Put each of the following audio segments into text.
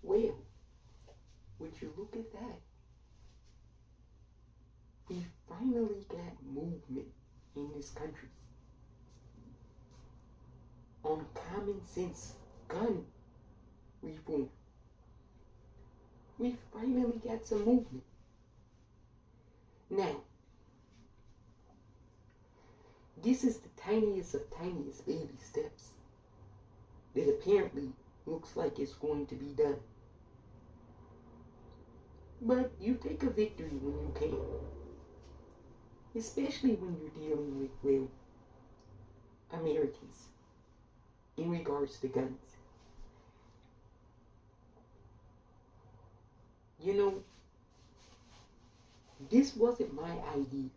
Well, would you look at that? We finally got movement in this country on common sense gun reform. We finally got some movement. Now, this is the tiniest of tiniest baby steps that apparently looks like it's going to be done. But you take a victory when you can. Especially when you're dealing with, well, Americans in regards to guns. You know, this wasn't my idea.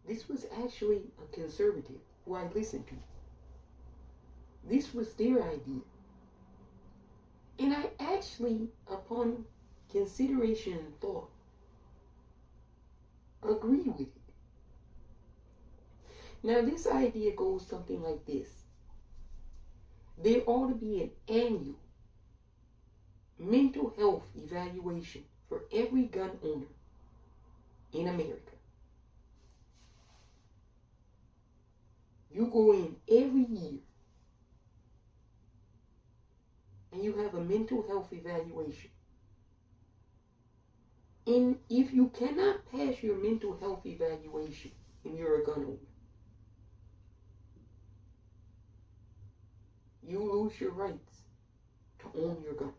This was actually a conservative who I listened to. This was their idea. And I actually, upon consideration and thought, agree with it. Now, this idea goes something like this. There ought to be an annual mental health evaluation for every gun owner in America. You go in every year and you have a mental health evaluation. And if you cannot pass your mental health evaluation and you're a gun owner, you lose your rights to own your gun.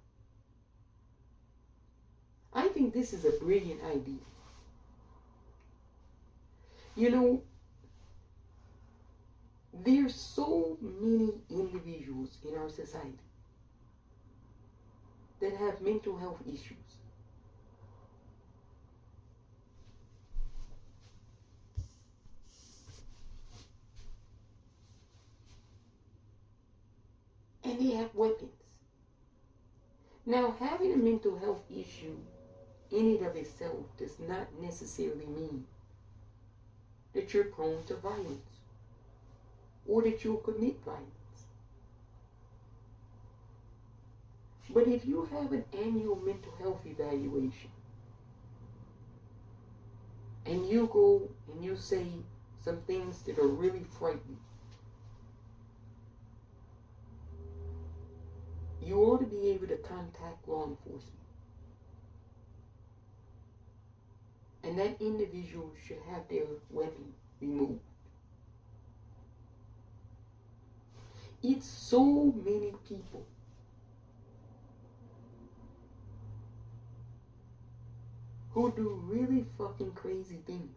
I think this is a brilliant idea. You know, there's so many individuals in our society that have mental health issues. And they have weapons. Now, having a mental health issue in and of itself does not necessarily mean that you're prone to violence or that you'll commit violence. But if you have an annual mental health evaluation and you go and you say some things that are really frightening, you ought to be able to contact law enforcement. And that individual should have their weapon removed. It's so many people who do really fucking crazy things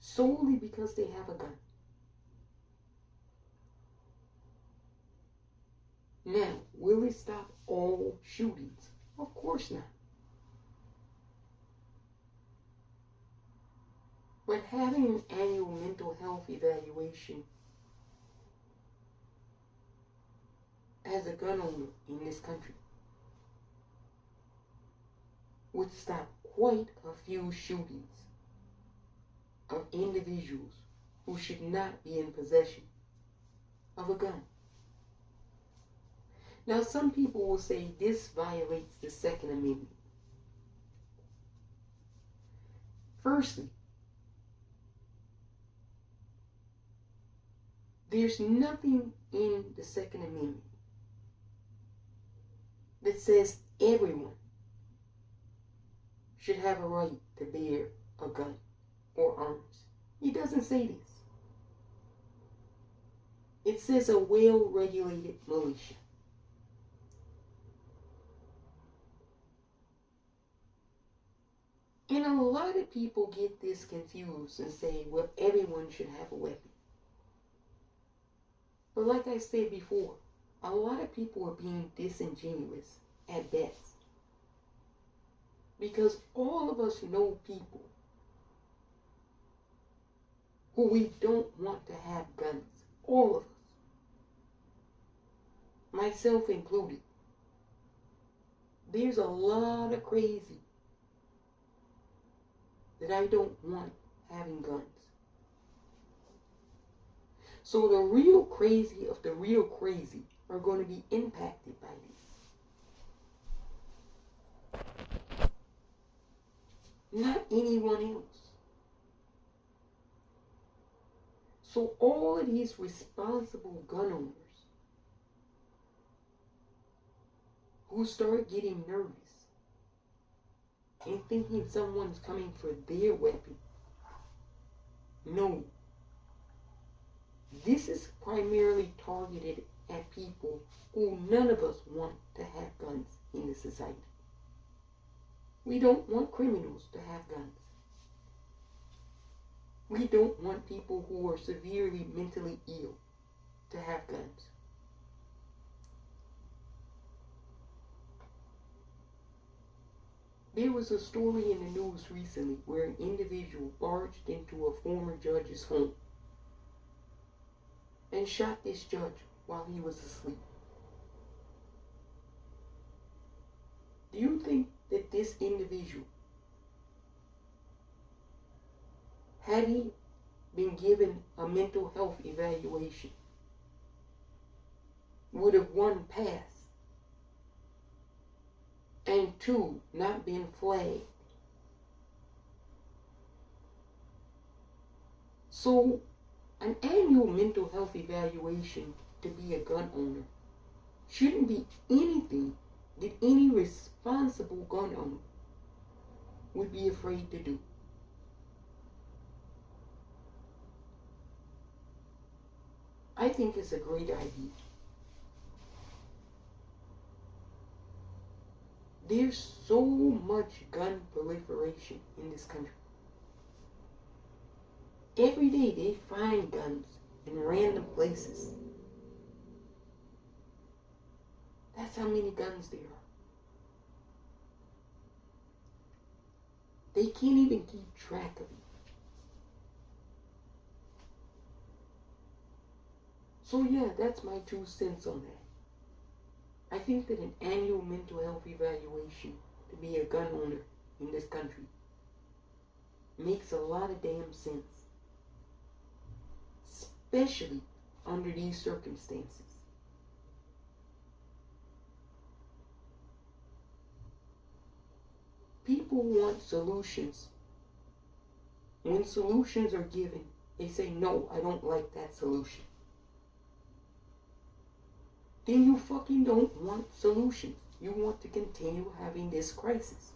solely because they have a gun. Now, will it stop all shootings? Of course not. But having an annual mental health evaluation as a gun owner in this country would stop quite a few shootings of individuals who should not be in possession of a gun. Now, some people will say this violates the Second Amendment. Firstly, there's nothing in the Second Amendment that says everyone should have a right to bear a gun or arms. It doesn't say this. It says a well-regulated militia. And a lot of people get this confused and say, well, everyone should have a weapon. But like I said before, a lot of people are being disingenuous at best. Because all of us know people who we don't want to have guns. All of us. Myself included. There's a lot of crazy that I don't want having guns. So the real crazy of the real crazy are going to be impacted by this. not anyone else. So all of these responsible gun owners who start getting nervous and thinking someone's coming for their weapon, no. This is primarily targeted at people who none of us want to have guns in the society. We don't want criminals to have guns. We don't want people who are severely mentally ill to have guns. There was a story in the news recently where an individual barged into a former judge's home and shot this judge while he was asleep. Do you think that this individual, had he been given a mental health evaluation, would have, one, passed, and two, not been flagged? So, an annual mental health evaluation to be a gun owner shouldn't be anything that any responsible gun owner would be afraid to do. I think it's a great idea. There's so much gun proliferation in this country. Every day they find guns in random places. That's how many guns there are. They can't even keep track of it. So yeah, that's my 2 cents on that. I think that an annual mental health evaluation to be a gun owner in this country makes a lot of damn sense. Especially under these circumstances. People want solutions. When solutions are given, they say, no, I don't like that solution. Then you fucking don't want solutions. You want to continue having this crisis.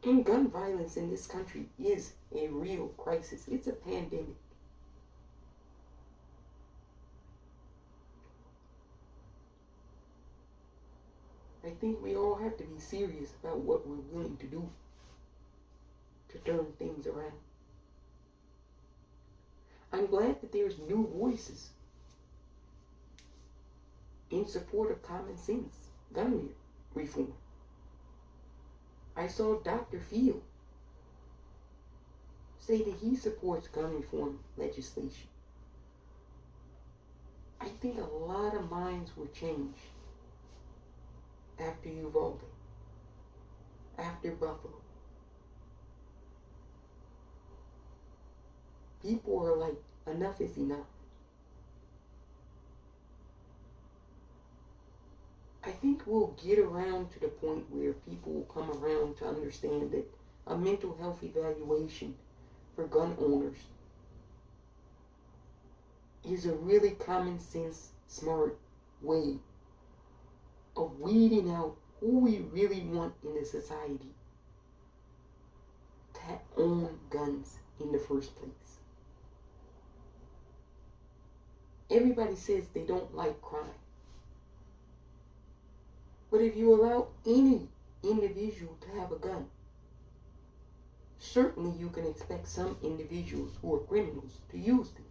And gun violence in this country is a real crisis. It's a pandemic. I think we all have to be serious about what we're willing to do to turn things around. I'm glad that there's new voices in support of common sense gun reform. I saw Dr. Field say that he supports gun reform legislation. I think a lot of minds will change after Uvalde, after Buffalo. People are like, enough is enough. I think we'll get around to the point where people will come around to understand that a mental health evaluation for gun owners is a really common sense, smart way of weeding out who we really want in the society to own guns in the first place. Everybody says they don't like crime. But if you allow any individual to have a gun, certainly you can expect some individuals who are criminals to use them.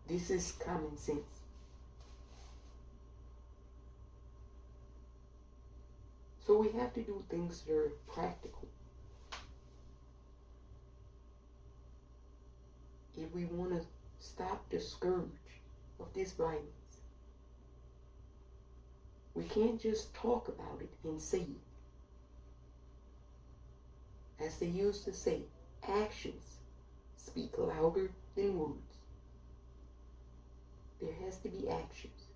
This is common sense. So we have to do things that are practical. If we want to stop the scourge of this violence, we can't just talk about it and say it. As they used to say, actions speak louder than words. There has to be actions.